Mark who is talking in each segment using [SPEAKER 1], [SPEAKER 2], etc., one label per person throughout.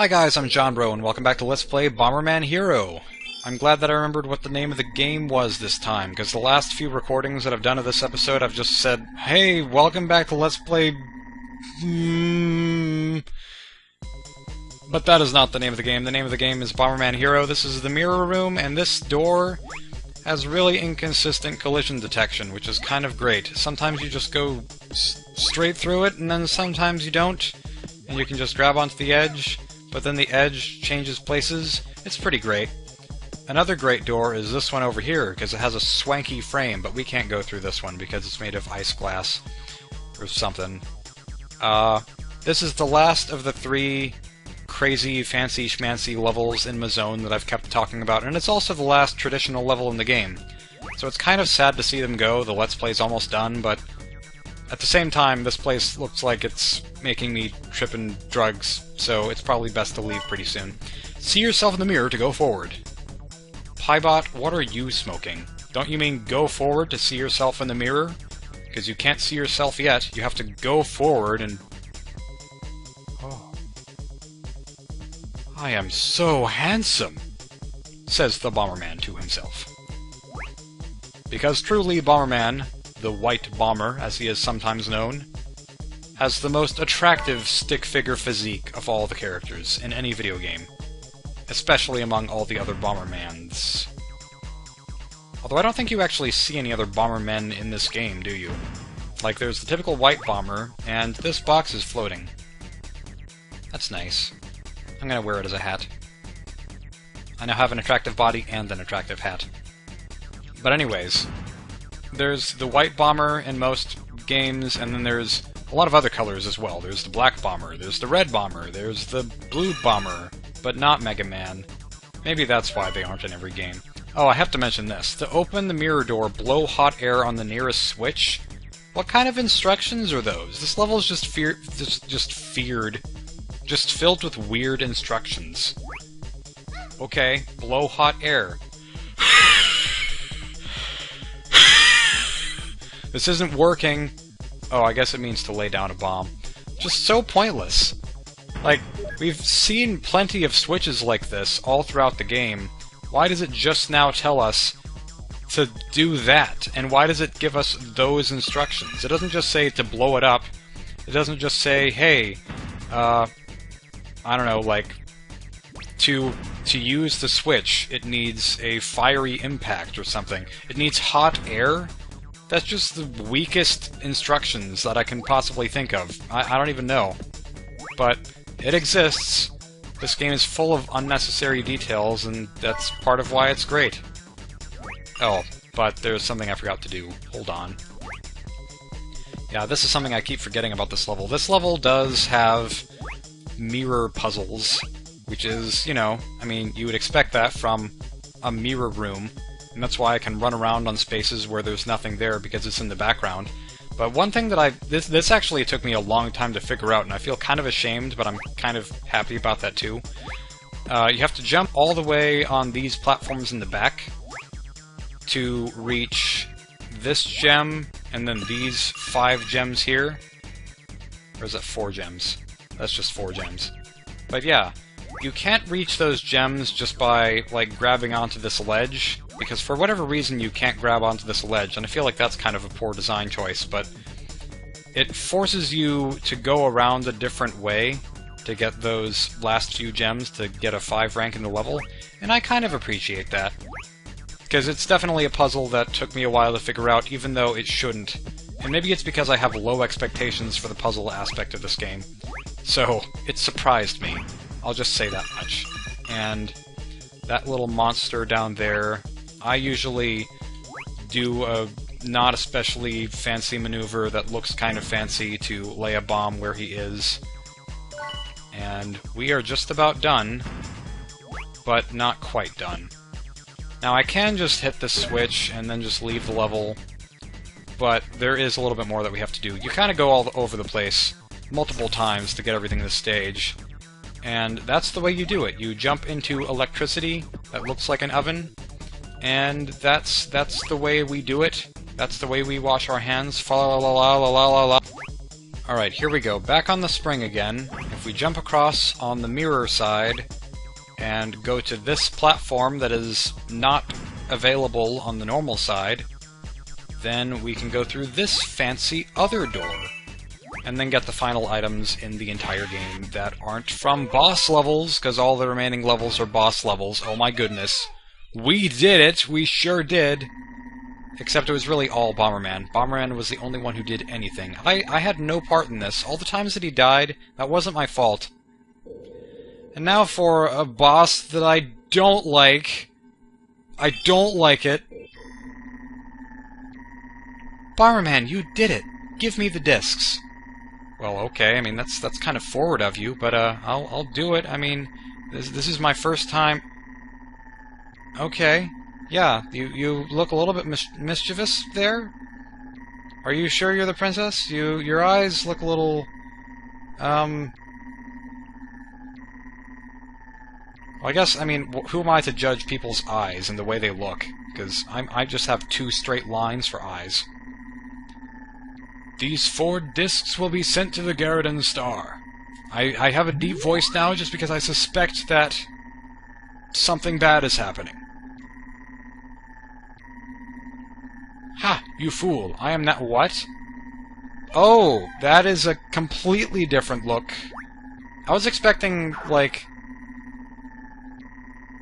[SPEAKER 1] Hi guys, I'm John Bro, and welcome back to Let's Play Bomberman Hero. I'm glad that I remembered what the name of the game was this time, because the last few recordings that I've done of this episode, I've just said, hey, welcome back to Let's Play... But that is not the name of the game. The name of the game is Bomberman Hero. This is the mirror room, and this door has really inconsistent collision detection, which is kind of great. Sometimes you just go straight through it, and then sometimes you don't, and you can just grab onto the edge, but then the edge changes places. It's pretty great. Another great door is this one over here, because it has a swanky frame, but we can't go through this one because it's made of ice glass or something. This is the last of the three crazy, fancy, schmancy levels in my zone that I've kept talking about, and it's also the last traditional level in the game. So it's kind of sad to see them go. The Let's Play's almost done, but at the same time, this place looks like it's making me tripping drugs, so it's probably best to leave pretty soon. See yourself in the mirror to go forward. Piebot, what are you smoking? Don't you mean go forward to see yourself in the mirror? Because you can't see yourself yet. You have to go forward and... Oh. I am so handsome, says the Bomberman to himself. Because truly, Bomberman, the White Bomber, as he is sometimes known, has the most attractive stick figure physique of all the characters in any video game, especially among all the other Bombermans. Although I don't think you actually see any other Bombermen in this game, do you? Like, there's the typical White Bomber, and this box is floating. That's nice. I'm gonna wear it as a hat. I now have an attractive body and an attractive hat. But anyways, there's the White Bomber in most games, and then there's a lot of other colors as well. There's the Black Bomber, there's the Red Bomber, there's the Blue Bomber, but not Mega Man. Maybe that's why they aren't in every game. Oh, I have to mention this. To open the mirror door, blow hot air on the nearest switch? What kind of instructions are those? This level is just filled with weird instructions. Okay, blow hot air. This isn't working. Oh, I guess it means to lay down a bomb. Just so pointless. Like, we've seen plenty of switches like this all throughout the game. Why does it just now tell us to do that? And why does it give us those instructions? It doesn't just say to blow it up. It doesn't just say, hey, I don't know, like, to use the switch, it needs a fiery impact or something. It needs hot air? That's just the weakest instructions that I can possibly think of. I don't even know. But it exists. This game is full of unnecessary details, and that's part of why it's great. Oh, but there's something I forgot to do. Hold on. Yeah, this is something I keep forgetting about this level. This level does have mirror puzzles, which is, you know, I mean, you would expect that from a mirror room, and that's why I can run around on spaces where there's nothing there because it's in the background. But one thing that this actually took me a long time to figure out, and I feel kind of ashamed, but I'm kind of happy about that too. You have to jump all the way on these platforms in the back to reach this gem, and then these 5 gems here. Or is that 4 gems? That's just 4 gems. But yeah, you can't reach those gems just by, like, grabbing onto this ledge, because for whatever reason you can't grab onto this ledge, and I feel like that's kind of a poor design choice, but it forces you to go around a different way to get those last few gems to get a 5 rank in the level, and I kind of appreciate that. Because it's definitely a puzzle that took me a while to figure out, even though it shouldn't. And maybe it's because I have low expectations for the puzzle aspect of this game. So, it surprised me. I'll just say that much. And that little monster down there, I usually do a not especially fancy maneuver that looks kind of fancy to lay a bomb where he is. And we are just about done, but not quite done. Now I can just hit this switch and then just leave the level, but there is a little bit more that we have to do. You kind of go all over the place multiple times to get everything in the stage, and that's the way you do it. You jump into electricity that looks like an oven, and that's the way we do it. That's the way we wash our hands. Fa la la la la la la la. Alright, here we go. Back on the spring again. If we jump across on the mirror side and go to this platform that is not available on the normal side, then we can go through this fancy other door, and then get the final items in the entire game that aren't from boss levels, because all the remaining levels are boss levels. Oh my goodness. We did it! We sure did! Except it was really all Bomberman. Bomberman was the only one who did anything. I had no part in this. All the times that he died, that wasn't my fault. And now for a boss that I don't like. I don't like it. Bomberman, you did it! Give me the discs. Well, okay, I mean, that's kind of forward of you, but, I'll do it. I mean, this is my first time... Okay. Yeah, you look a little bit mischievous there? Are you sure you're the princess? Your eyes look a little... Well, I guess, I mean, who am I to judge people's eyes and the way they look? Because I just have 2 straight lines for eyes. These 4 discs will be sent to the Garridan Star. I have a deep voice now just because I suspect that something bad is happening. Ha! You fool! I am not— what? Oh! That is a completely different look. I was expecting, like...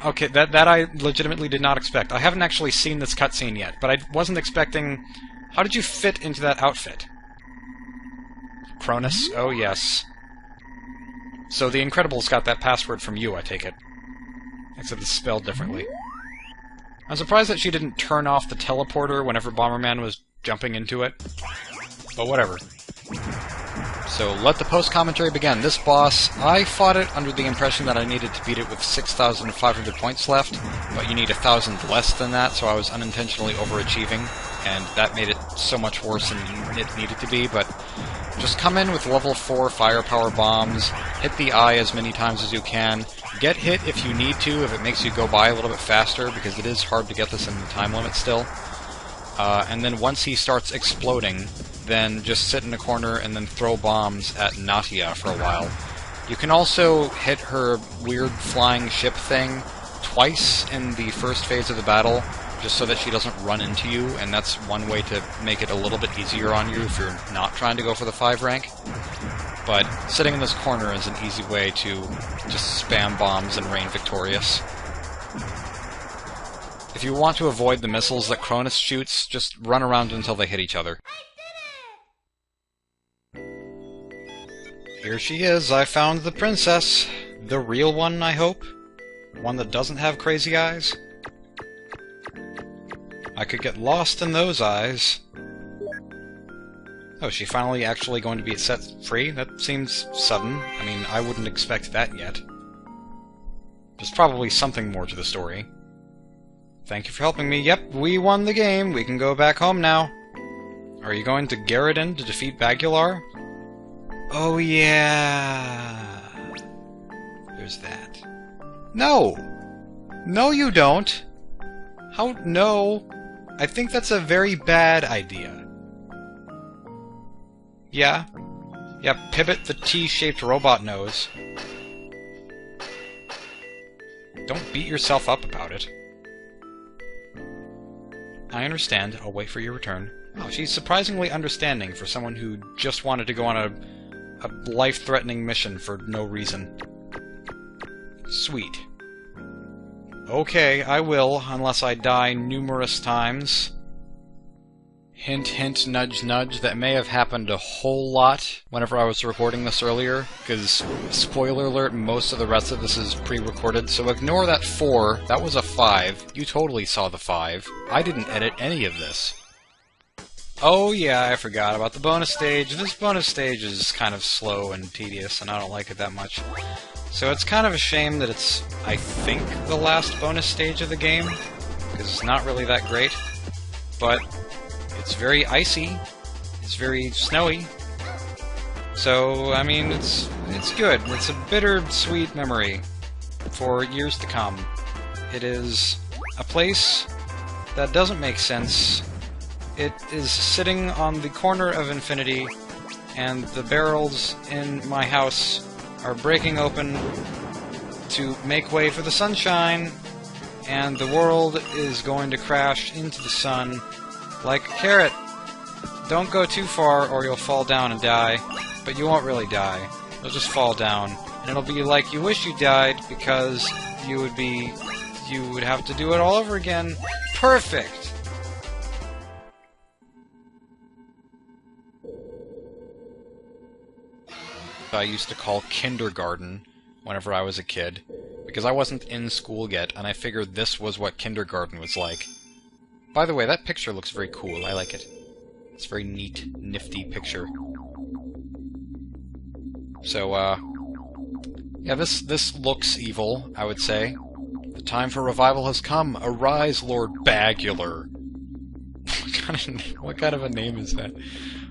[SPEAKER 1] Okay, that I legitimately did not expect. I haven't actually seen this cutscene yet, but I wasn't expecting... How did you fit into that outfit? Cronus? Oh, yes. So the Incredibles got that password from you, I take it. Except it's spelled differently. I'm surprised that she didn't turn off the teleporter whenever Bomberman was jumping into it. But whatever. So let the post-commentary begin. This boss, I fought it under the impression that I needed to beat it with 6,500 points left, but you need 1,000 less than that, so I was unintentionally overachieving, and that made it so much worse than it needed to be, but just come in with level 4 firepower bombs, hit the eye as many times as you can, get hit if you need to, if it makes you go by a little bit faster, because it is hard to get this in the time limit still. And then once he starts exploding, then just sit in a corner and then throw bombs at Natia for a while. You can also hit her weird flying ship thing twice in the first phase of the battle, just so that she doesn't run into you, and that's one way to make it a little bit easier on you if you're not trying to go for the 5 rank. But sitting in this corner is an easy way to just spam bombs and reign victorious. If you want to avoid the missiles that Cronus shoots, just run around until they hit each other. Here she is, I found the princess. The real one, I hope? One that doesn't have crazy eyes? I could get lost in those eyes. Oh, is she finally actually going to be set free? That seems sudden. I mean, I wouldn't expect that yet. There's probably something more to the story. Thank you for helping me. Yep, we won the game. We can go back home now. Are you going to Garridan to defeat Bagular? Oh, yeah. There's that. No! No, you don't! How? No. I think that's a very bad idea. Yeah? Yeah, pivot the T-shaped robot nose. Don't beat yourself up about it. I understand. I'll wait for your return. Oh, she's surprisingly understanding for someone who just wanted to go on a life-threatening mission for no reason. Sweet. Okay, I will, unless I die numerous times. Hint, hint, nudge, nudge. That may have happened a whole lot whenever I was recording this earlier, because, spoiler alert, most of the rest of this is pre-recorded, so ignore that 4. That was a 5. You totally saw the 5. I didn't edit any of this. Oh yeah, I forgot about the bonus stage. This bonus stage is kind of slow and tedious, and I don't like it that much. So it's kind of a shame that it's, I think, the last bonus stage of the game, because it's not really that great. But it's very icy, it's very snowy, so, I mean, it's good. It's a bitter-sweet memory for years to come. It is a place that doesn't make sense. It is sitting on the corner of infinity, and the barrels in my house are breaking open to make way for the sunshine, and the world is going to crash into the sun like a carrot. Don't go too far or you'll fall down and die, but you won't really die. You'll just fall down, and it'll be like you wish you died because you would have to do it all over again. Perfect! I used to call kindergarten whenever I was a kid, because I wasn't in school yet, and I figured this was what kindergarten was like. By the way, that picture looks very cool. I like it. It's a very neat, nifty picture. So, yeah, this looks evil, I would say. The time for revival has come. Arise, Lord Bagular. What kind of a name is that?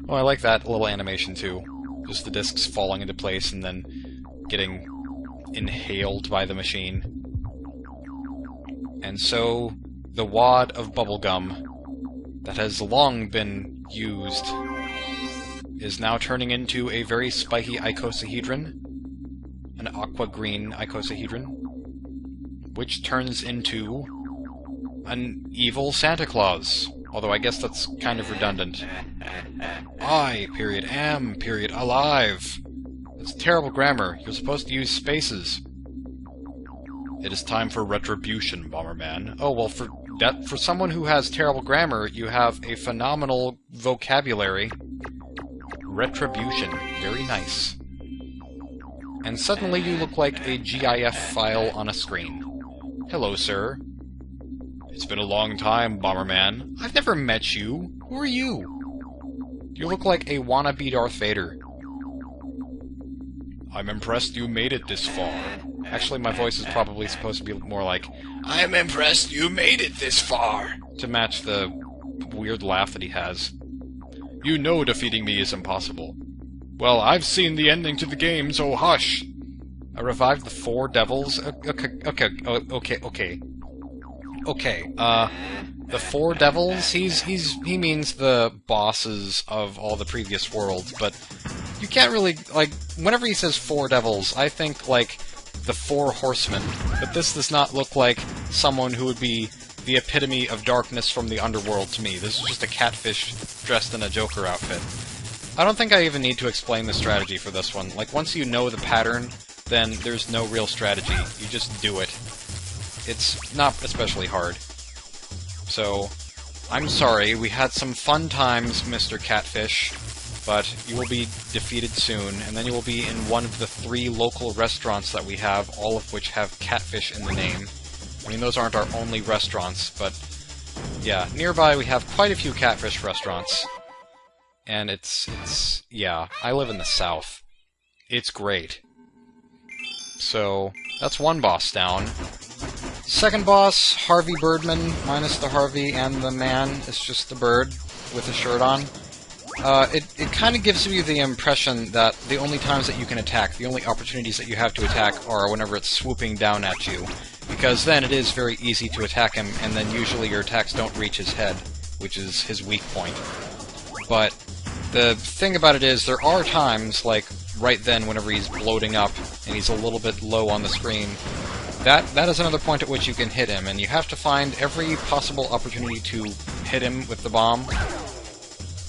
[SPEAKER 1] Oh, I like that little animation, too. Just the discs falling into place and then getting inhaled by the machine. And so, the wad of bubblegum that has long been used is now turning into a very spiky icosahedron, an aqua-green icosahedron, which turns into an evil Santa Claus. Although I guess that's kind of redundant. Alive. It's terrible grammar. You're supposed to use spaces. It is time for retribution, Bomberman. Oh, well, for someone who has terrible grammar, you have a phenomenal vocabulary. Retribution. Very nice. And suddenly you look like a GIF file on a screen. Hello, sir. It's been a long time, Bomberman. I've never met you. Who are you? You look like a wannabe Darth Vader. I'm impressed you made it this far. Actually, my voice is probably supposed to be more like, I'm impressed you made it this far, to match the weird laugh that he has. You know defeating me is impossible. Well, I've seen the ending to the game, so hush. I revived the 4 devils? Okay, the 4 devils, he means the bosses of all the previous worlds, but you can't really, like, whenever he says 4 devils, I think, like, the 4 horsemen, but this does not look like someone who would be the epitome of darkness from the underworld to me. This is just a catfish dressed in a Joker outfit. I don't think I even need to explain the strategy for this one. Like, once you know the pattern, then there's no real strategy. You just do it. It's not especially hard. So, I'm sorry, we had some fun times, Mr. Catfish, but you will be defeated soon, and then you will be in one of the 3 local restaurants that we have, all of which have catfish in the name. I mean, those aren't our only restaurants, but yeah, nearby we have quite a few catfish restaurants. And yeah, I live in the south. It's great. So, that's one boss down. Second boss, Harvey Birdman, minus the Harvey and the man. It's just the bird with a shirt on. It kind of gives you the impression that the only times that you can attack, the only opportunities that you have to attack are whenever it's swooping down at you. Because then it is very easy to attack him, and then usually your attacks don't reach his head, which is his weak point. But the thing about it is, there are times, like right then whenever he's bloating up, and he's a little bit low on the screen, that is another point at which you can hit him, and you have to find every possible opportunity to hit him with the bomb,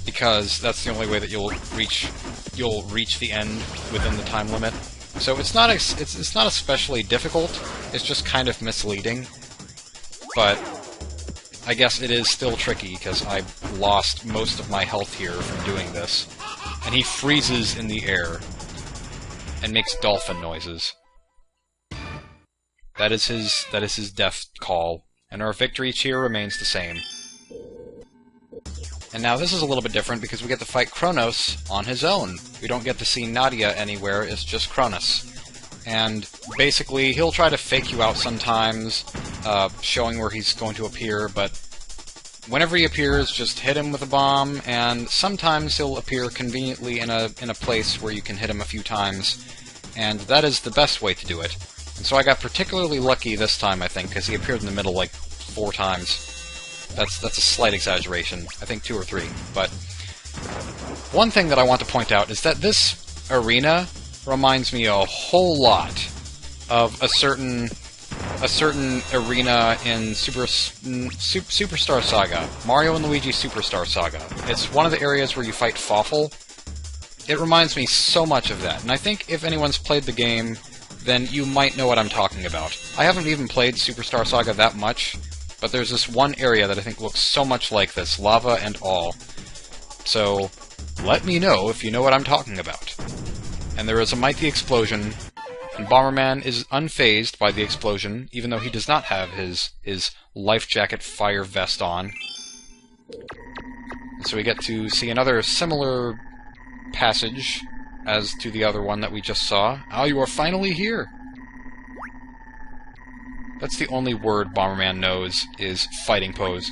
[SPEAKER 1] because that's the only way that you'll reach the end within the time limit. So it's not especially difficult. It's just kind of misleading. But I guess it is still tricky because I lost most of my health here from doing this. And he freezes in the air and makes dolphin noises. That is his death call, and our victory cheer remains the same. And now this is a little bit different because we get to fight Kronos on his own. We don't get to see Nadia anywhere, it's just Kronos. And basically, he'll try to fake you out sometimes, showing where he's going to appear, but whenever he appears, just hit him with a bomb, and sometimes he'll appear conveniently in a place where you can hit him a few times, and that is the best way to do it. And so I got particularly lucky this time, I think, because he appeared in the middle like 4 times. That's a slight exaggeration. I think 2 or 3, but One thing that I want to point out is that this arena reminds me a whole lot of a certain arena in Superstar Saga, Mario and Luigi Superstar Saga. It's one of the areas where you fight Fawful. It reminds me so much of that, and I think if anyone's played the game, then you might know what I'm talking about. I haven't even played Superstar Saga that much, but there's this one area that I think looks so much like this, lava and all. So, let me know if you know what I'm talking about. And there is a mighty explosion, and Bomberman is unfazed by the explosion, even though he does not have his life jacket fire vest on. So we get to see another similar passage as to the other one that we just saw. Ah, you are finally here! That's the only word Bomberman knows, is fighting pose.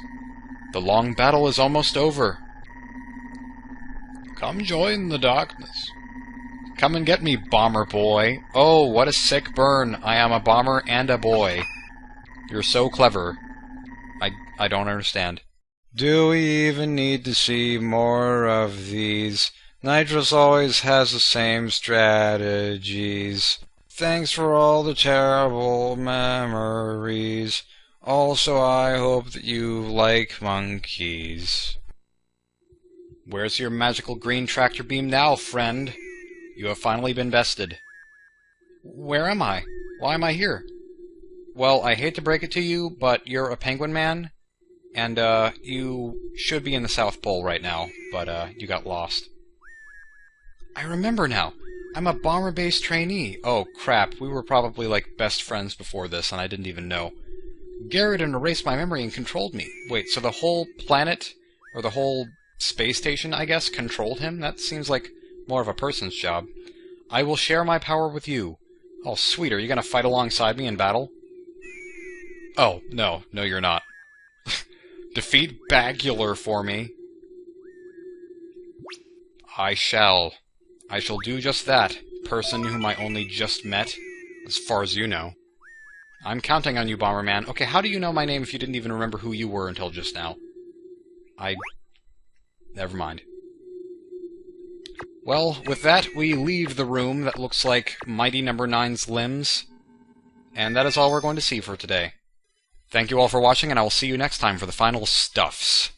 [SPEAKER 1] The long battle is almost over. Come join the darkness. Come and get me, bomber boy. Oh, what a sick burn. I am a bomber and a boy. You're so clever. I don't understand. Do we even need to see more of these? Nitrous always has the same strategies. Thanks for all the terrible memories. Also, I hope that you like monkeys. Where's your magical green tractor beam now, friend? You have finally been bested. Where am I? Why am I here? Well, I hate to break it to you, but you're a penguin man, and, you should be in the South Pole right now, but, you got lost. I remember now. I'm a bomber-based trainee. Oh, crap. We were probably, like, best friends before this, and I didn't even know. Garrett erased my memory and controlled me. Wait, so the whole planet, or the whole space station, I guess, controlled him? That seems like more of a person's job. I will share my power with you. Oh, sweet, are you gonna fight alongside me in battle? Oh, no. No, you're not. Defeat Bagular for me. I shall do just that, person whom I only just met, as far as you know. I'm counting on you, Bomberman. Okay, how do you know my name if you didn't even remember who you were until just now? Never mind. Well, with that, we leave the room that looks like Mighty Number 9's limbs. And that is all we're going to see for today. Thank you all for watching, and I will see you next time for the final stuffs.